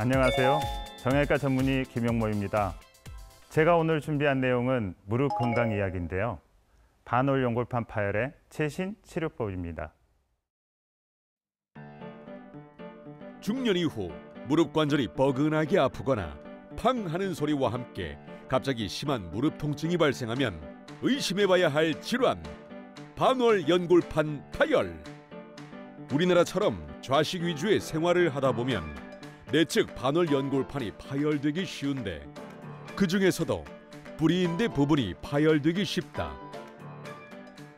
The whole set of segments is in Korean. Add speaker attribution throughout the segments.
Speaker 1: 안녕하세요. 정형외과 전문의 김용모입니다. 제가 오늘 준비한 내용은 무릎 건강 이야기인데요. 반월 연골판 파열의 최신 치료법입니다.
Speaker 2: 중년 이후 무릎 관절이 뻐근하게 아프거나 팡 하는 소리와 함께 갑자기 심한 무릎 통증이 발생하면 의심해봐야 할 질환, 반월 연골판 파열. 우리나라처럼 좌식 위주의 생활을 하다 보면 내측 반월 연골판이 파열되기 쉬운데 그 중에서도 뿌리인대 부분이 파열되기 쉽다.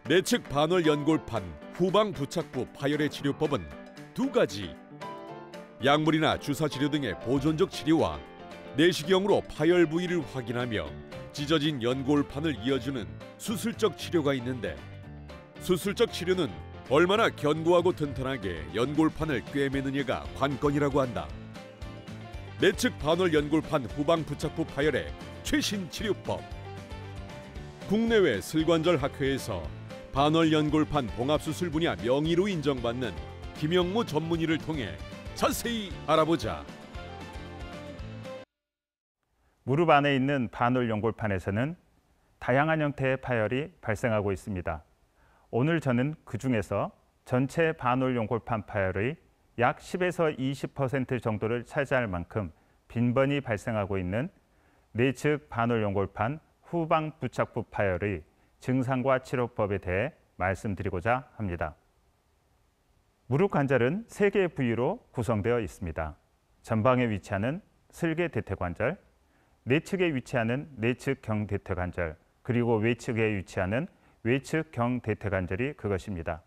Speaker 2: 내측 반월 연골판 후방 부착부 파열의 치료법은 두 가지. 약물이나 주사 치료 등의 보존적 치료와 내시경으로 파열 부위를 확인하며 찢어진 연골판을 이어주는 수술적 치료가 있는데, 수술적 치료는 얼마나 견고하고 튼튼하게 연골판을 꿰매느냐가 관건이라고 한다. 내측 반월 연골판 후방 부착부 파열의 최신 치료법. 국내외 슬관절 학회에서 반월 연골판 봉합수술 분야 명의로 인정받는 김용모 전문의를 통해 자세히 알아보자.
Speaker 1: 무릎 안에 있는 반월 연골판에서는 다양한 형태의 파열이 발생하고 있습니다. 오늘 저는 그 중에서 전체 반월 연골판 파열의 약 10에서 20% 정도를 차지할 만큼 빈번히 발생하고 있는 내측 반월 연골판 후방 부착부 파열의 증상과 치료법에 대해 말씀드리고자 합니다. 무릎 관절은 3개의 부위로 구성되어 있습니다. 전방에 위치하는 슬개 대퇴관절, 내측에 위치하는 내측 경대퇴관절, 그리고 외측에 위치하는 외측 경대퇴관절이 그것입니다.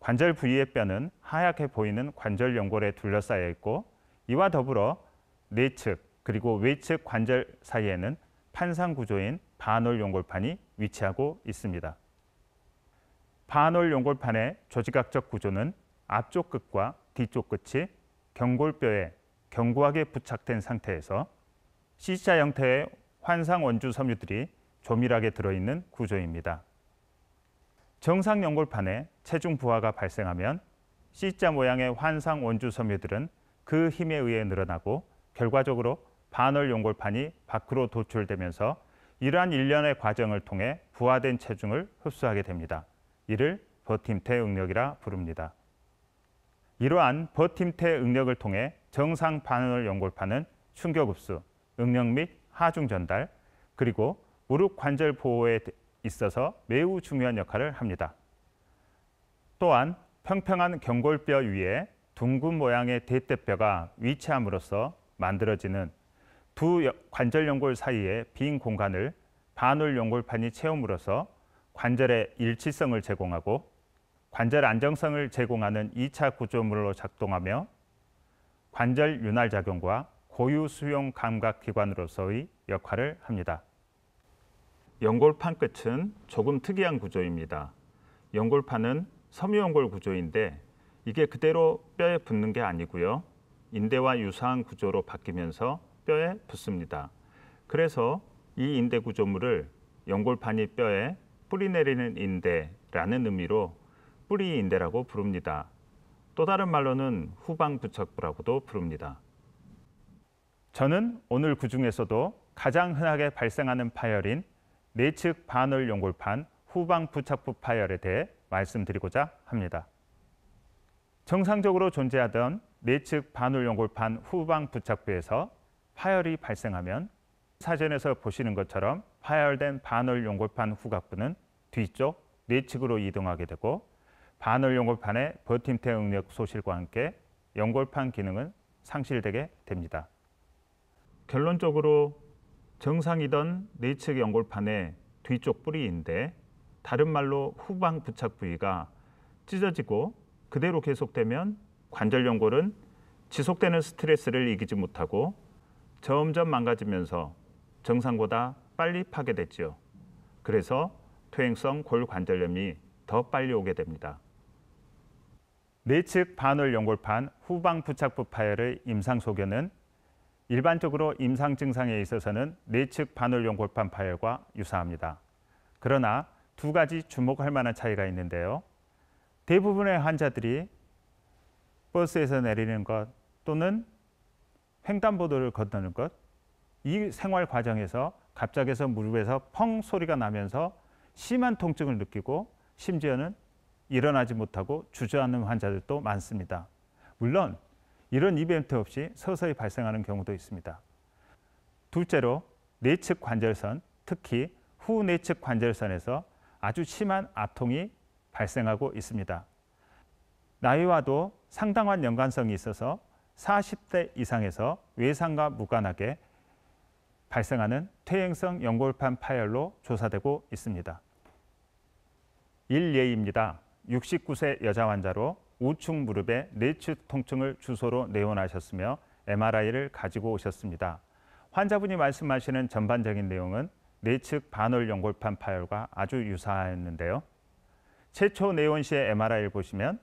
Speaker 1: 관절 부위의 뼈는 하얗게 보이는 관절 연골에 둘러싸여 있고, 이와 더불어 내측 그리고 외측 관절 사이에는 판상 구조인 반월 연골판이 위치하고 있습니다. 반월 연골판의 조직학적 구조는 앞쪽 끝과 뒤쪽 끝이 경골뼈에 견고하게 부착된 상태에서 C자 형태의 환상 원주 섬유들이 조밀하게 들어있는 구조입니다. 정상 연골판에 체중 부하가 발생하면 C자 모양의 환상 원주 섬유들은 그 힘에 의해 늘어나고 결과적으로 반월 연골판이 밖으로 도출되면서 이러한 일련의 과정을 통해 부하된 체중을 흡수하게 됩니다. 이를 버팀태 응력이라 부릅니다. 이러한 버팀태 응력을 통해 정상 반월 연골판은 충격 흡수, 응력 및 하중 전달, 그리고 무릎 관절 보호에 있어서 매우 중요한 역할을 합니다. 또한 평평한 경골뼈 위에 둥근 모양의 대퇴뼈가 위치함으로써 만들어지는 두 관절 연골 사이의 빈 공간을 반월 연골판이 채움으로써 관절의 일치성을 제공하고 관절 안정성을 제공하는 2차 구조물로 작동하며 관절 윤활 작용과 고유 수용 감각 기관으로서의 역할을 합니다. 연골판 끝은 조금 특이한 구조입니다. 연골판은 섬유연골 구조인데 이게 그대로 뼈에 붙는 게 아니고요. 인대와 유사한 구조로 바뀌면서 뼈에 붙습니다. 그래서 이 인대 구조물을 연골판이 뼈에 뿌리내리는 인대라는 의미로 뿌리인대라고 부릅니다. 또 다른 말로는 후방 부착부라고도 부릅니다. 저는 오늘 그 중에서도 가장 흔하게 발생하는 파열인 내측 반월 연골판 후방 부착부 파열에 대해 말씀드리고자 합니다. 정상적으로 존재하던 내측 반월 연골판 후방 부착부에서 파열이 발생하면 사진에서 보시는 것처럼 파열된 반월 연골판 후각부는 뒤쪽 내측으로 이동하게 되고 반월 연골판의 버팀태 응력 소실과 함께 연골판 기능은 상실되게 됩니다. 결론적으로 정상이던 내측 연골판의 뒤쪽 뿌리인데, 다른 말로 후방 부착 부위가 찢어지고 그대로 계속되면 관절 연골은 지속되는 스트레스를 이기지 못하고 점점 망가지면서 정상보다 빨리 파괴됐죠. 그래서 퇴행성 골관절염이 더 빨리 오게 됩니다. 내측 반월 연골판 후방 부착부 파열의 임상 소견은 일반적으로 임상 증상에 있어서는 내측 반월 연골판 파열과 유사합니다. 그러나 두 가지 주목할 만한 차이가 있는데요. 대부분의 환자들이 버스에서 내리는 것 또는 횡단보도를 건너는 것, 이 생활 과정에서 갑자기서 무릎에서 펑 소리가 나면서 심한 통증을 느끼고 심지어는 일어나지 못하고 주저앉는 환자들도 많습니다. 물론 이런 이벤트 없이 서서히 발생하는 경우도 있습니다. 둘째로 내측 관절선, 특히 후내측 관절선에서 아주 심한 아통이 발생하고 있습니다. 나이와도 상당한 연관성이 있어서 40대 이상에서 외상과 무관하게 발생하는 퇴행성 연골판 파열로 조사되고 있습니다. 일예입니다. 69세 여자 환자로 우측 무릎에 내측 통증을 주소로 내원하셨으며 MRI를 가지고 오셨습니다. 환자분이 말씀하시는 전반적인 내용은 내측 반월 연골판 파열과 아주 유사했는데요. 최초 내원 시의 MRI를 보시면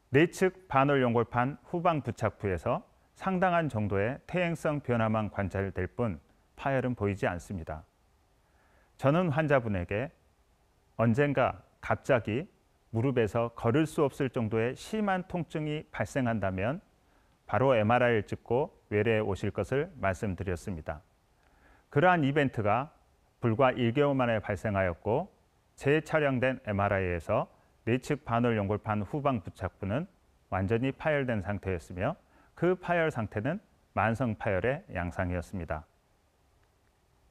Speaker 1: 내측 반월 연골판 후방 부착부에서 상당한 정도의 퇴행성 변화만 관찰될 뿐 파열은 보이지 않습니다. 저는 환자분에게 언젠가 갑자기 무릎에서 걸을 수 없을 정도의 심한 통증이 발생한다면 바로 MRI를 찍고 외래에 오실 것을 말씀드렸습니다. 그러한 이벤트가 불과 1개월 만에 발생하였고 재촬영된 MRI에서 내측 반월 연골판 후방 부착부는 완전히 파열된 상태였으며 그 파열 상태는 만성 파열의 양상이었습니다.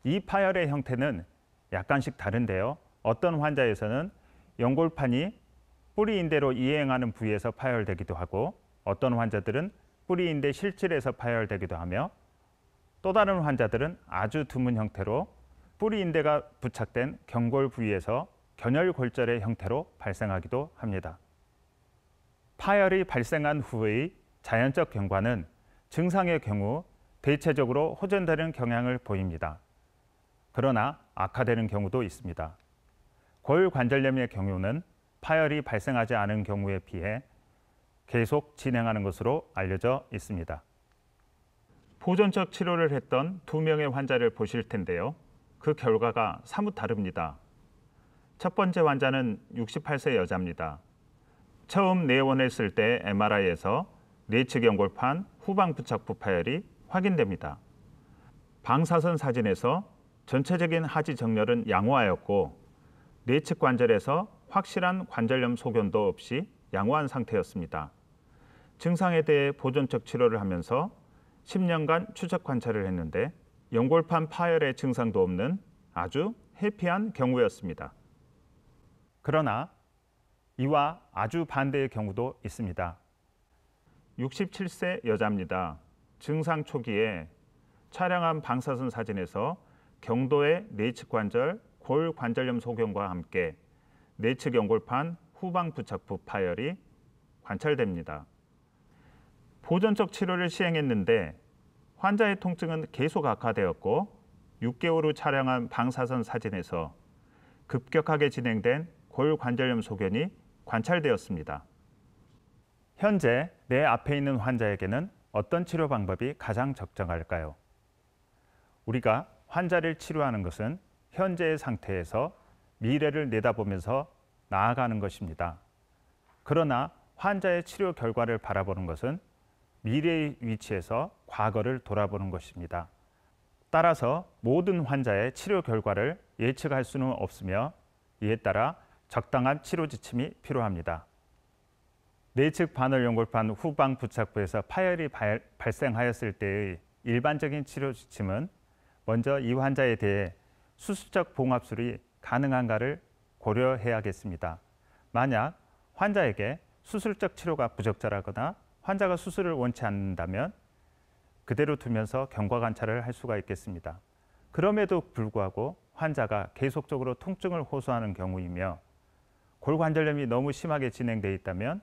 Speaker 1: 이 파열의 형태는 약간씩 다른데요. 어떤 환자에서는 연골판이 뿌리인대로 이행하는 부위에서 파열되기도 하고 어떤 환자들은 뿌리인대 실질에서 파열되기도 하며 또 다른 환자들은 아주 드문 형태로 뿌리인대가 부착된 경골 부위에서 견열골절의 형태로 발생하기도 합니다. 파열이 발생한 후의 자연적 경과는 증상의 경우 대체적으로 호전되는 경향을 보입니다. 그러나 악화되는 경우도 있습니다. 골관절염의 경우는 파열이 발생하지 않은 경우에 비해 계속 진행하는 것으로 알려져 있습니다. 보존적 치료를 했던 2명의 환자를 보실 텐데요. 그 결과가 사뭇 다릅니다. 첫 번째 환자는 68세 여자입니다. 처음 내원했을 때 MRI에서 내측 연골판 후방 부착부 파열이 확인됩니다. 방사선 사진에서 전체적인 하지 정렬은 양호하였고 내측 관절에서 확실한 관절염 소견도 없이 양호한 상태였습니다. 증상에 대해 보존적 치료를 하면서 10년간 추적 관찰을 했는데 연골판 파열의 증상도 없는 아주 해피한 경우였습니다. 그러나 이와 아주 반대의 경우도 있습니다. 67세 여자입니다. 증상 초기에 촬영한 방사선 사진에서 경도의 내측 관절, 골관절염 소견과 함께 내측 연골판 후방 부착부 파열이 관찰됩니다. 보존적 치료를 시행했는데 환자의 통증은 계속 악화되었고 6개월 후 촬영한 방사선 사진에서 급격하게 진행된 골관절염 소견이 관찰되었습니다. 현재 내 앞에 있는 환자에게는 어떤 치료 방법이 가장 적정할까요? 우리가 환자를 치료하는 것은 현재의 상태에서 미래를 내다보면서 나아가는 것입니다. 그러나 환자의 치료 결과를 바라보는 것은 미래의 위치에서 과거를 돌아보는 것입니다. 따라서 모든 환자의 치료 결과를 예측할 수는 없으며 이에 따라 적당한 치료 지침이 필요합니다. 내측 반월 연골판 후방 부착부에서 파열이 발생하였을 때의 일반적인 치료 지침은 먼저 이 환자에 대해 수술적 봉합술이 가능한가를 고려해야겠습니다. 만약 환자에게 수술적 치료가 부적절하거나 환자가 수술을 원치 않는다면 그대로 두면서 경과 관찰을 할 수가 있겠습니다. 그럼에도 불구하고 환자가 계속적으로 통증을 호소하는 경우이며 골관절염이 너무 심하게 진행되어 있다면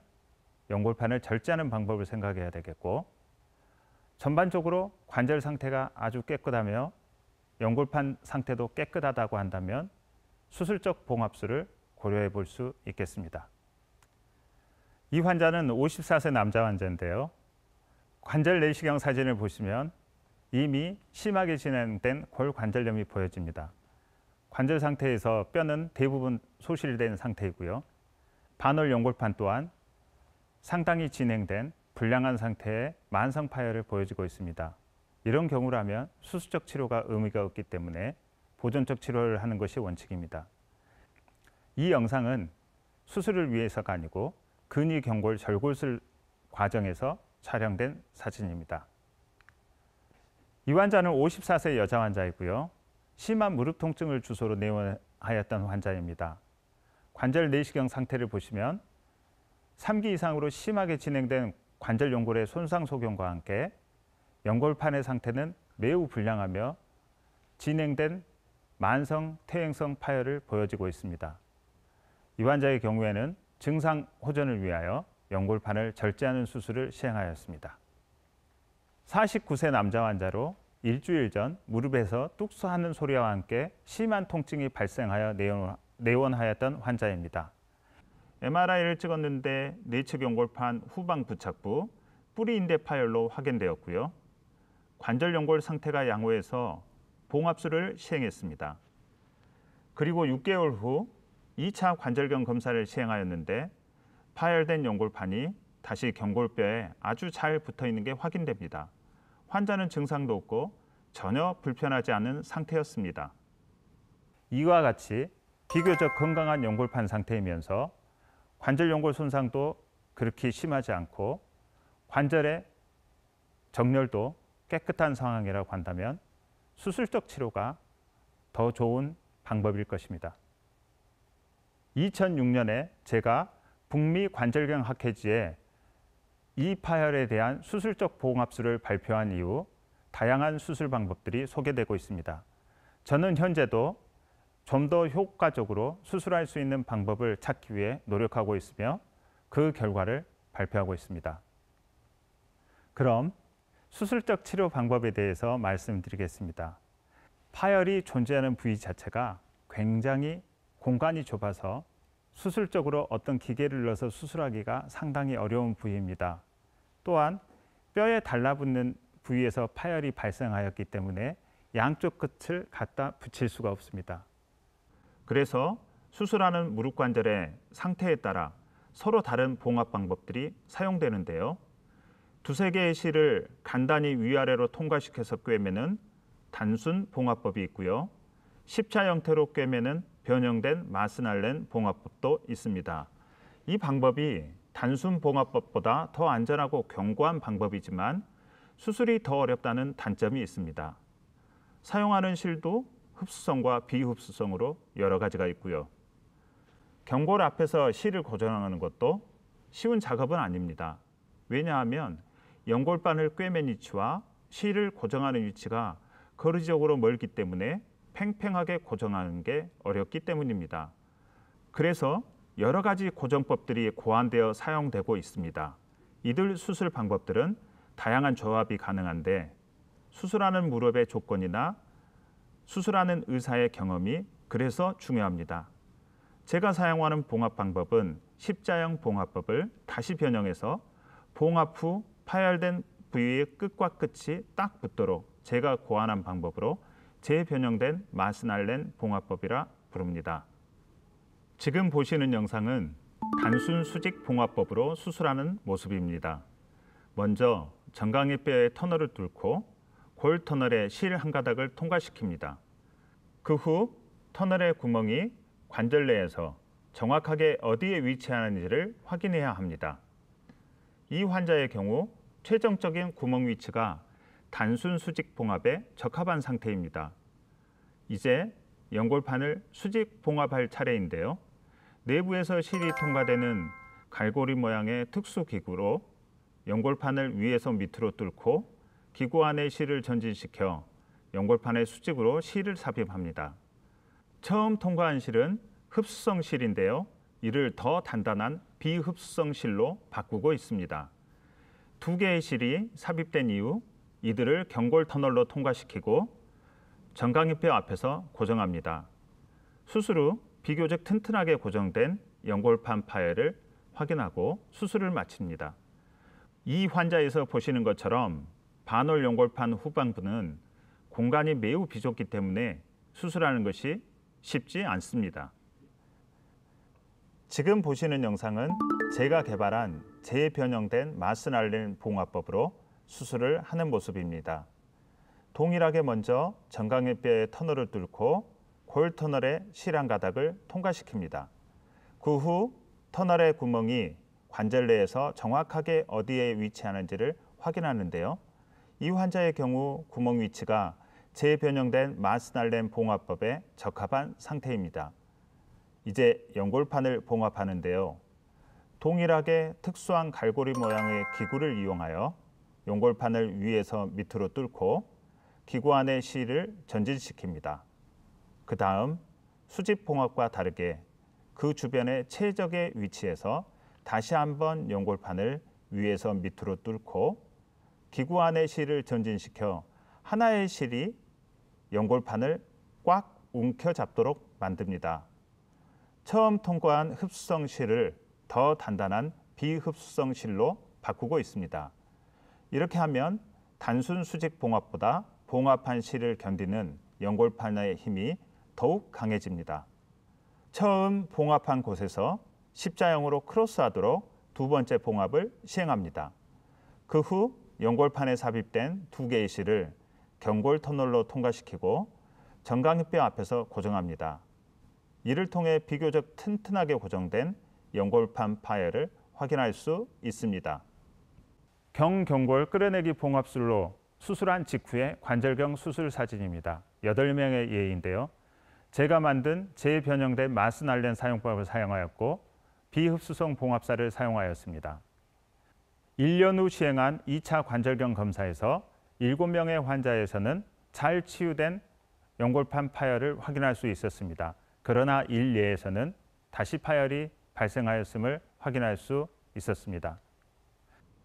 Speaker 1: 연골판을 절제하는 방법을 생각해야 되겠고 전반적으로 관절 상태가 아주 깨끗하며 연골판 상태도 깨끗하다고 한다면 수술적 봉합술을 고려해 볼 수 있겠습니다. 이 환자는 54세 남자 환자인데요. 관절 내시경 사진을 보시면 이미 심하게 진행된 골관절염이 보여집니다. 관절 상태에서 뼈는 대부분 소실된 상태이고요. 반월 연골판 또한 상당히 진행된 불량한 상태의 만성 파열을 보여주고 있습니다. 이런 경우라면 수술적 치료가 의미가 없기 때문에 보존적 치료를 하는 것이 원칙입니다. 이 영상은 수술을 위해서가 아니고 근위 경골 절골술 과정에서 촬영된 사진입니다. 이 환자는 54세 여자 환자이고요. 심한 무릎 통증을 주소로 내원하였던 환자입니다. 관절 내시경 상태를 보시면 3기 이상으로 심하게 진행된 관절 연골의 손상 소견과 함께 연골판의 상태는 매우 불량하며 진행된 만성 퇴행성 파열을 보여지고 있습니다. 이 환자의 경우에는 증상 호전을 위하여 연골판을 절제하는 수술을 시행하였습니다. 49세 남자 환자로 일주일 전 무릎에서 뚝수하는 소리와 함께 심한 통증이 발생하여 내원하였던 환자입니다. MRI를 찍었는데 내측 연골판 후방 부착부 뿌리인대 파열로 확인되었고요. 관절 연골 상태가 양호해서 봉합술을 시행했습니다. 그리고 6개월 후 2차 관절경 검사를 시행하였는데 파열된 연골판이 다시 경골뼈에 아주 잘 붙어 있는 게 확인됩니다. 환자는 증상도 없고 전혀 불편하지 않은 상태였습니다. 이와 같이 비교적 건강한 연골판 상태이면서 관절 연골 손상도 그렇게 심하지 않고 관절의 정렬도 깨끗한 상황이라고 한다면 수술적 치료가 더 좋은 방법일 것입니다. 2006년에 제가 북미 관절경 학회지에 이 파열에 대한 수술적 봉합술을 발표한 이후 다양한 수술 방법들이 소개되고 있습니다. 저는 현재도 좀 더 효과적으로 수술할 수 있는 방법을 찾기 위해 노력하고 있으며 그 결과를 발표하고 있습니다. 그럼 수술적 치료 방법에 대해서 말씀드리겠습니다. 파열이 존재하는 부위 자체가 굉장히 공간이 좁아서 수술적으로 어떤 기계를 넣어서 수술하기가 상당히 어려운 부위입니다. 또한 뼈에 달라붙는 부위에서 파열이 발생하였기 때문에 양쪽 끝을 갖다 붙일 수가 없습니다. 그래서 수술하는 무릎 관절의 상태에 따라 서로 다른 봉합 방법들이 사용되는데요. 두세 개의 실을 간단히 위아래로 통과시켜서 꿰매는 단순 봉합법이 있고요. 십자 형태로 꿰매는 변형된 마스날렌 봉합법도 있습니다. 이 방법이 단순 봉합법보다 더 안전하고 견고한 방법이지만 수술이 더 어렵다는 단점이 있습니다. 사용하는 실도 흡수성과 비흡수성으로 여러 가지가 있고요. 경골 앞에서 실을 고정하는 것도 쉬운 작업은 아닙니다. 왜냐하면 연골반을 꿰맨 위치와 실을 고정하는 위치가 거리적으로 멀기 때문에 팽팽하게 고정하는 게 어렵기 때문입니다. 그래서 여러 가지 고정법들이 고안되어 사용되고 있습니다. 이들 수술 방법들은 다양한 조합이 가능한데 수술하는 무릎의 조건이나 수술하는 의사의 경험이 그래서 중요합니다. 제가 사용하는 봉합 방법은 십자형 봉합법을 다시 변형해서 봉합 후 파열된 부위의 끝과 끝이 딱 붙도록 제가 고안한 방법으로 재변형된 마스날렌 봉합법이라 부릅니다. 지금 보시는 영상은 단순 수직 봉합법으로 수술하는 모습입니다. 먼저 정강이 뼈의 터널을 뚫고 골 터널에 실 한 가닥을 통과시킵니다. 그 후 터널의 구멍이 관절 내에서 정확하게 어디에 위치하는지를 확인해야 합니다. 이 환자의 경우 최종적인 구멍 위치가 단순 수직 봉합에 적합한 상태입니다. 이제 연골판을 수직 봉합할 차례인데요. 내부에서 실이 통과되는 갈고리 모양의 특수 기구로 연골판을 위에서 밑으로 뚫고 기구 안에 실을 전진시켜 연골판의 수직으로 실을 삽입합니다. 처음 통과한 실은 흡수성 실인데요. 이를 더 단단한 비흡수성 실로 바꾸고 있습니다. 두 개의 실이 삽입된 이후 이들을 경골 터널로 통과시키고 정강이뼈 앞에서 고정합니다. 수술 후 비교적 튼튼하게 고정된 연골판 파열을 확인하고 수술을 마칩니다. 이 환자에서 보시는 것처럼 반월 연골판 후방부는 공간이 매우 비좁기 때문에 수술하는 것이 쉽지 않습니다. 지금 보시는 영상은 제가 개발한 재변형된 마스날렌 봉합법으로 수술을 하는 모습입니다. 동일하게 먼저 정강이 뼈의 터널을 뚫고 골 터널의 실한 가닥을 통과시킵니다. 그 후 터널의 구멍이 관절 내에서 정확하게 어디에 위치하는지를 확인하는데요. 이 환자의 경우 구멍 위치가 재변형된 마스날렌 봉합법에 적합한 상태입니다. 이제 연골판을 봉합하는데요. 동일하게 특수한 갈고리 모양의 기구를 이용하여 연골판을 위에서 밑으로 뚫고 기구 안의 실을 전진시킵니다. 그 다음 수직 봉합과 다르게 그 주변의 최적의 위치에서 다시 한번 연골판을 위에서 밑으로 뚫고 기구 안의 실을 전진시켜 하나의 실이 연골판을 꽉 움켜잡도록 만듭니다. 처음 통과한 흡수성 실을 더 단단한 비흡수성 실로 바꾸고 있습니다. 이렇게 하면 단순 수직 봉합보다 봉합한 실을 견디는 연골판의 힘이 더욱 강해집니다. 처음 봉합한 곳에서 십자형으로 크로스하도록 두 번째 봉합을 시행합니다. 그 후 연골판에 삽입된 두 개의 실을 경골 터널로 통과시키고 정강이뼈 앞에서 고정합니다. 이를 통해 비교적 튼튼하게 고정된 연골판 파열을 확인할 수 있습니다. 경골 끌어내기 봉합술로 수술한 직후의 관절경 수술 사진입니다. 8명의 예인데요. 제가 만든 재변형된 마스날렌 사용법을 사용하였고 비흡수성 봉합사를 사용하였습니다. 1년 후 시행한 2차 관절경 검사에서 7명의 환자에서는 잘 치유된 연골판 파열을 확인할 수 있었습니다. 그러나 일례에서는 다시 파열이 발생하였음을 확인할 수 있었습니다.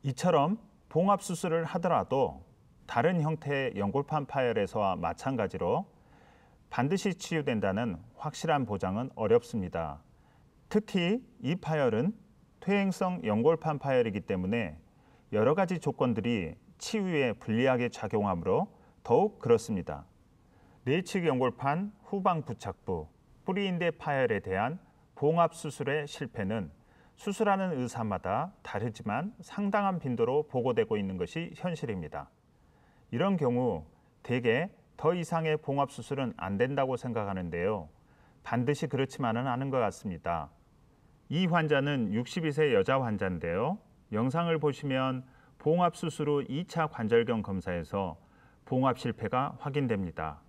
Speaker 1: 이처럼 봉합 수술을 하더라도 다른 형태의 연골판 파열에서와 마찬가지로 반드시 치유된다는 확실한 보장은 어렵습니다. 특히 이 파열은 퇴행성 연골판 파열이기 때문에 여러 가지 조건들이 치유에 불리하게 작용하므로 더욱 그렇습니다. 내측 연골판 후방 부착부, 뿌리인대 파열에 대한 봉합 수술의 실패는 수술하는 의사마다 다르지만 상당한 빈도로 보고되고 있는 것이 현실입니다. 이런 경우 대개 더 이상의 봉합 수술은 안 된다고 생각하는데요. 반드시 그렇지만은 않은 것 같습니다. 이 환자는 62세 여자 환자인데요. 영상을 보시면 봉합 수술 후 2차 관절경 검사에서 봉합 실패가 확인됩니다.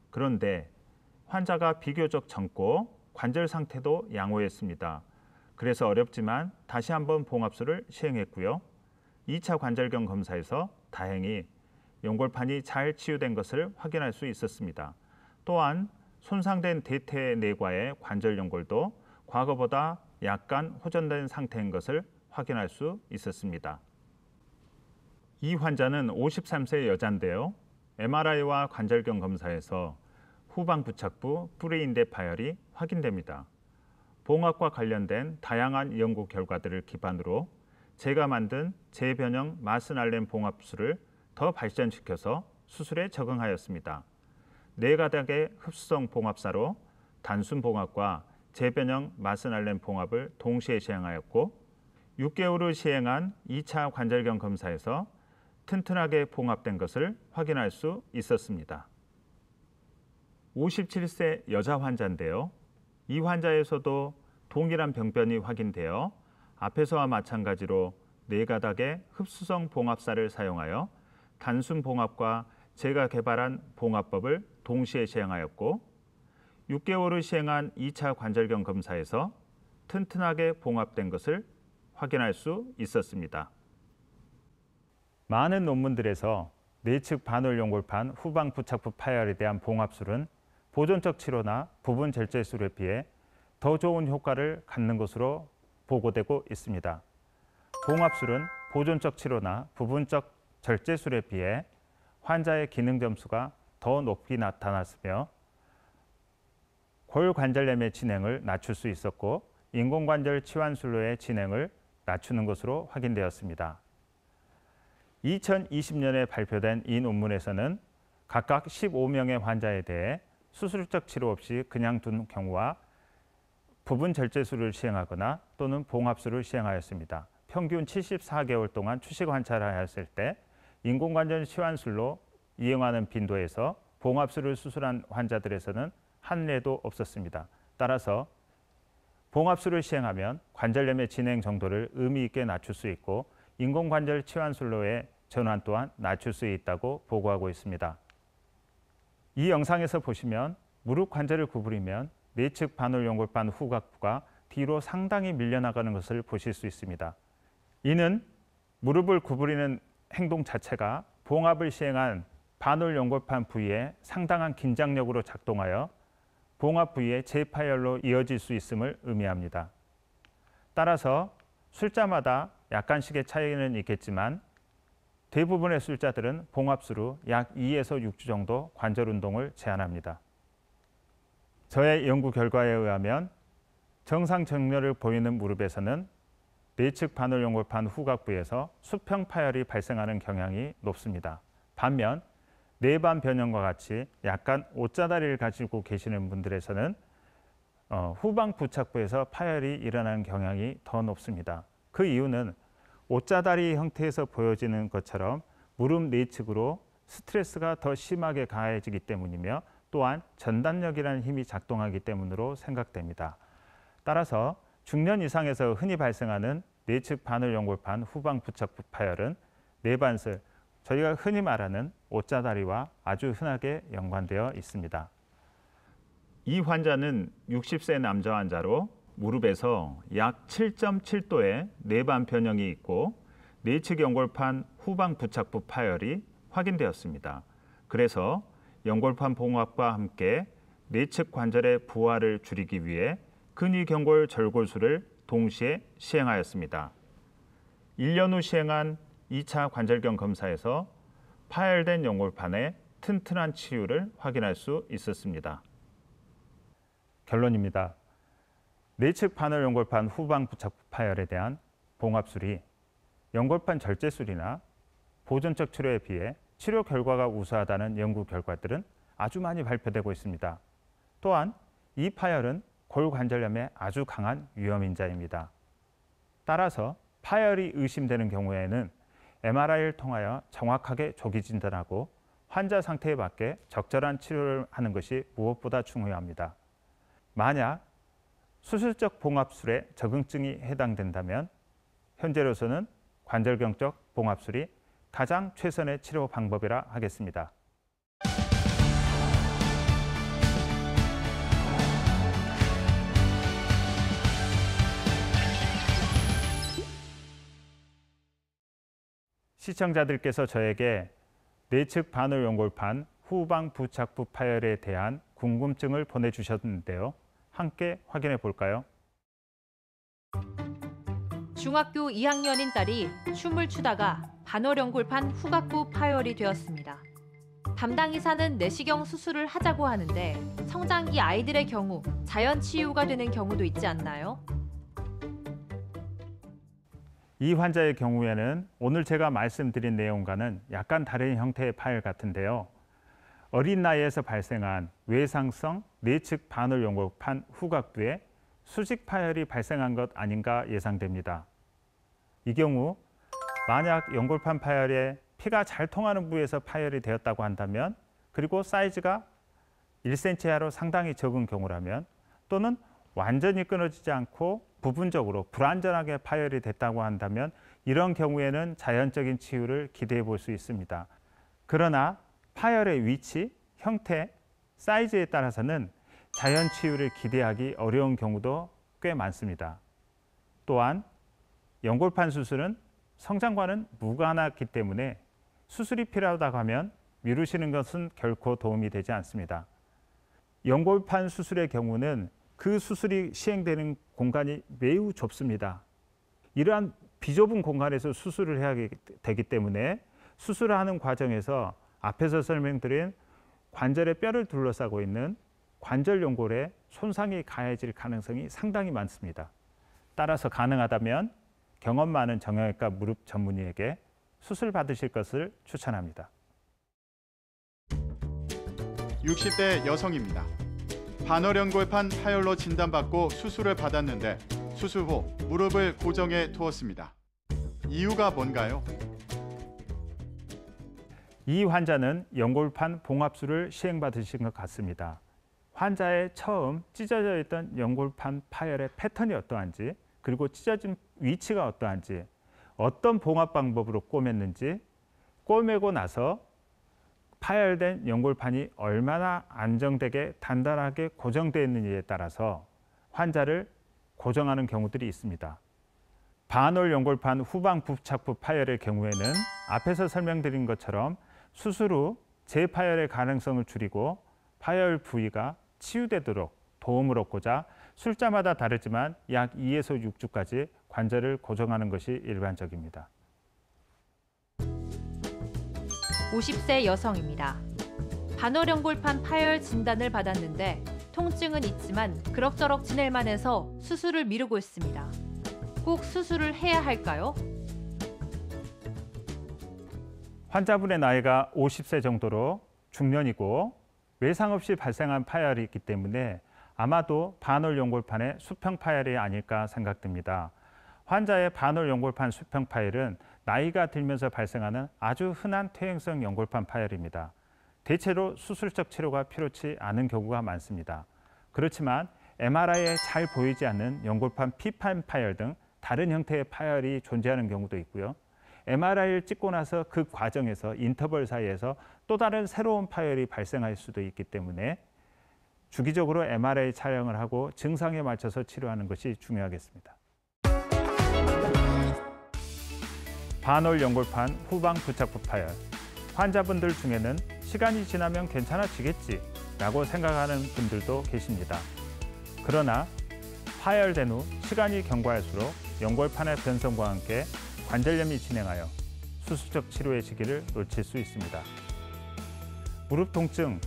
Speaker 1: 그런데 환자가 비교적 젊고 관절 상태도 양호했습니다. 그래서 어렵지만 다시 한번 봉합술을 시행했고요. 2차 관절경 검사에서 다행히 연골판이 잘 치유된 것을 확인할 수 있었습니다. 또한 손상된 대퇴 내과의 관절 연골도 과거보다 약간 호전된 상태인 것을 확인할 수 있었습니다. 이 환자는 53세 여자인데요. MRI와 관절경 검사에서 후방 부착부 뿌리인대 파열이 확인됩니다. 봉합과 관련된 다양한 연구 결과들을 기반으로 제가 만든 재변형 마스날렌 봉합술을 더 발전시켜서 수술에 적응하였습니다. 4가닥의 흡수성 봉합사로 단순 봉합과 재변형 마스날렌 봉합을 동시에 시행하였고 6개월 후 시행한 2차 관절경 검사에서 튼튼하게 봉합된 것을 확인할 수 있었습니다. 57세 여자 환자인데요. 이 환자에서도 동일한 병변이 확인되어 앞에서와 마찬가지로 4가닥의 흡수성 봉합사를 사용하여 단순 봉합과 제가 개발한 봉합법을 동시에 시행하였고 6개월 후 시행한 2차 관절경 검사에서 튼튼하게 봉합된 것을 확인할 수 있었습니다. 많은 논문들에서 내측 반월 연골판 후방 부착부 파열에 대한 봉합술은 보존적 치료나 부분 절제술에 비해 더 좋은 효과를 갖는 것으로 보고되고 있습니다. 봉합술은 보존적 치료나 부분적 절제술에 비해 환자의 기능 점수가 더 높게 나타났으며 골관절염의 진행을 낮출 수 있었고 인공관절 치환술로의 진행을 낮추는 것으로 확인되었습니다. 2020년에 발표된 이 논문에서는 각각 15명의 환자에 대해 수술적 치료 없이 그냥 둔 경우와 부분 절제술을 시행하거나 또는 봉합술을 시행하였습니다. 평균 74개월 동안 추식 관찰을 하였을 때 인공관절 치환술로 이용하는 빈도에서 봉합술을 수술한 환자들에서는 한例도 없었습니다. 따라서 봉합술을 시행하면 관절염의 진행 정도를 의미 있게 낮출 수 있고 인공관절 치환술로의 전환 또한 낮출 수 있다고 보고하고 있습니다. 이 영상에서 보시면 무릎 관절을 구부리면 내측 반월연골판 후각부가 뒤로 상당히 밀려나가는 것을 보실 수 있습니다. 이는 무릎을 구부리는 행동 자체가 봉합을 시행한 반월연골판 부위에 상당한 긴장력으로 작동하여 봉합 부위의 재파열로 이어질 수 있음을 의미합니다. 따라서 술자마다 약간씩의 차이는 있겠지만 대부분의 술자들은 봉합술 후 약 2에서 6주 정도 관절 운동을 제한합니다. 저의 연구 결과에 의하면 정상 정렬을 보이는 무릎에서는 내측 반월연골판 후각부에서 수평 파열이 발생하는 경향이 높습니다. 반면 내반 변형과 같이 약간 옷자다리를 가지고 계시는 분들에서는 후방 부착부에서 파열이 일어나는 경향이 더 높습니다. 그 이유는 옷자다리 형태에서 보여지는 것처럼 무릎 내측으로 스트레스가 더 심하게 가해지기 때문이며 또한 전단력이라는 힘이 작동하기 때문으로 생각됩니다. 따라서 중년 이상에서 흔히 발생하는 내측 반월연골판 후방 부착부 파열은 내반슬, 저희가 흔히 말하는 옷자다리와 아주 흔하게 연관되어 있습니다. 이 환자는 60세 남자 환자로 무릎에서 약 7.7도의 내반 변형이 있고 내측 연골판 후방 부착부 파열이 확인되었습니다. 그래서 연골판 봉합과 함께 내측 관절의 부하를 줄이기 위해 근위경골 절골술을 동시에 시행하였습니다. 1년 후 시행한 2차 관절경 검사에서 파열된 연골판의 튼튼한 치유를 확인할 수 있었습니다. 결론입니다. 내측 반월연골판 후방 부착부 파열에 대한 봉합술이 연골판 절제술이나 보존적 치료에 비해 치료 결과가 우수하다는 연구 결과들은 아주 많이 발표되고 있습니다. 또한 이 파열은 골관절염에 아주 강한 위험인자입니다. 따라서 파열이 의심되는 경우에는 MRI를 통하여 정확하게 조기 진단하고 환자 상태에 맞게 적절한 치료를 하는 것이 무엇보다 중요합니다. 만약 수술적 봉합술에 적응증이 해당된다면 현재로서는 관절경적 봉합술이 가장 최선의 치료 방법이라 하겠습니다. 시청자들께서 저에게 내측 반월연골판 후방 부착부 파열에 대한 궁금증을 보내주셨는데요. 함께 확인해 볼까요?
Speaker 3: 중학교 2학년인 딸이 춤을 추다가 반월연골판 후각부 파열이 되었습니다. 담당 의사는 내시경 수술을 하자고 하는데 성장기 아이들의 경우 자연 치유가 되는 경우도 있지 않나요?
Speaker 1: 이 환자의 경우에는 오늘 제가 말씀드린 내용과는 약간 다른 형태의 파열 같은데요. 어린 나이에서 발생한 외상성 내측 반월연골판 후각부에 수직 파열이 발생한 것 아닌가 예상됩니다. 이 경우 만약 연골판 파열에 피가 잘 통하는 부위에서 파열이 되었다고 한다면 그리고 사이즈가 1cm 이하로 상당히 적은 경우라면 또는 완전히 끊어지지 않고 부분적으로 불완전하게 파열이 됐다고 한다면 이런 경우에는 자연적인 치유를 기대해 볼 수 있습니다. 그러나 파열의 위치, 형태, 사이즈에 따라서는 자연 치유를 기대하기 어려운 경우도 꽤 많습니다. 또한 연골판 수술은 성장과는 무관하기 때문에 수술이 필요하다고 하면 미루시는 것은 결코 도움이 되지 않습니다. 연골판 수술의 경우는 그 수술이 시행되는 공간이 매우 좁습니다. 이러한 비좁은 공간에서 수술을 해야 되기 때문에 수술을 하는 과정에서 앞에서 설명드린 관절의 뼈를 둘러싸고 있는 관절 연골에 손상이 가해질 가능성이 상당히 많습니다. 따라서 가능하다면 경험 많은 정형외과 무릎 전문의에게 수술 받으실 것을 추천합니다.
Speaker 4: 60대 여성입니다. 반월연골판 파열로 진단받고 수술을 받았는데 수술 후 무릎을 고정해 두었습니다. 이유가 뭔가요?
Speaker 1: 이 환자는 연골판 봉합술을 시행받으신 것 같습니다. 환자의 처음 찢어져 있던 연골판 파열의 패턴이 어떠한지, 그리고 찢어진 위치가 어떠한지, 어떤 봉합 방법으로 꿰맸는지, 꿰매고 나서 파열된 연골판이 얼마나 안정되게 단단하게 고정되어 있는지에 따라서 환자를 고정하는 경우들이 있습니다. 반월 연골판 후방 부착부 파열의 경우에는 앞에서 설명드린 것처럼 수술 후 재파열의 가능성을 줄이고 파열 부위가 치유되도록 도움을 얻고자 술자마다 다르지만 약 2에서 6주까지 관절을 고정하는 것이 일반적입니다.
Speaker 3: 50세 여성입니다. 반월 연골판 파열 진단을 받았는데 통증은 있지만 그럭저럭 지낼만 해서 수술을 미루고 있습니다. 꼭 수술을 해야 할까요?
Speaker 1: 환자분의 나이가 50세 정도로 중년이고 외상 없이 발생한 파열이 있기 때문에 아마도 반월 연골판의 수평 파열이 아닐까 생각됩니다. 환자의 반월 연골판 수평 파열은 나이가 들면서 발생하는 아주 흔한 퇴행성 연골판 파열입니다. 대체로 수술적 치료가 필요치 않은 경우가 많습니다. 그렇지만 MRI에 잘 보이지 않는 연골판 P8 파열 등 다른 형태의 파열이 존재하는 경우도 있고요. MRI를 찍고 나서 그 과정에서 인터벌 사이에서 또 다른 새로운 파열이 발생할 수도 있기 때문에 주기적으로 MRI 촬영을 하고 증상에 맞춰서 치료하는 것이 중요하겠습니다. 반월 연골판 후방 부착부 파열. 환자분들 중에는 시간이 지나면 괜찮아지겠지 라고 생각하는 분들도 계십니다. 그러나 파열된 후 시간이 경과할수록 연골판의 변성과 함께 관절염이 진행하여 수술적 치료의 시기를 놓칠 수 있습니다. 무릎 통증,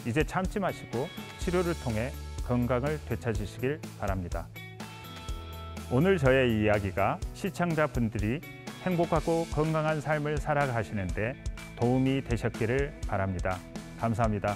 Speaker 1: 이제 참지 마시고 치료를 통해 건강을 되찾으시길 바랍니다. 오늘 저의 이야기가 시청자분들이 행복하고 건강한 삶을 살아가시는데 도움이 되셨기를 바랍니다. 감사합니다.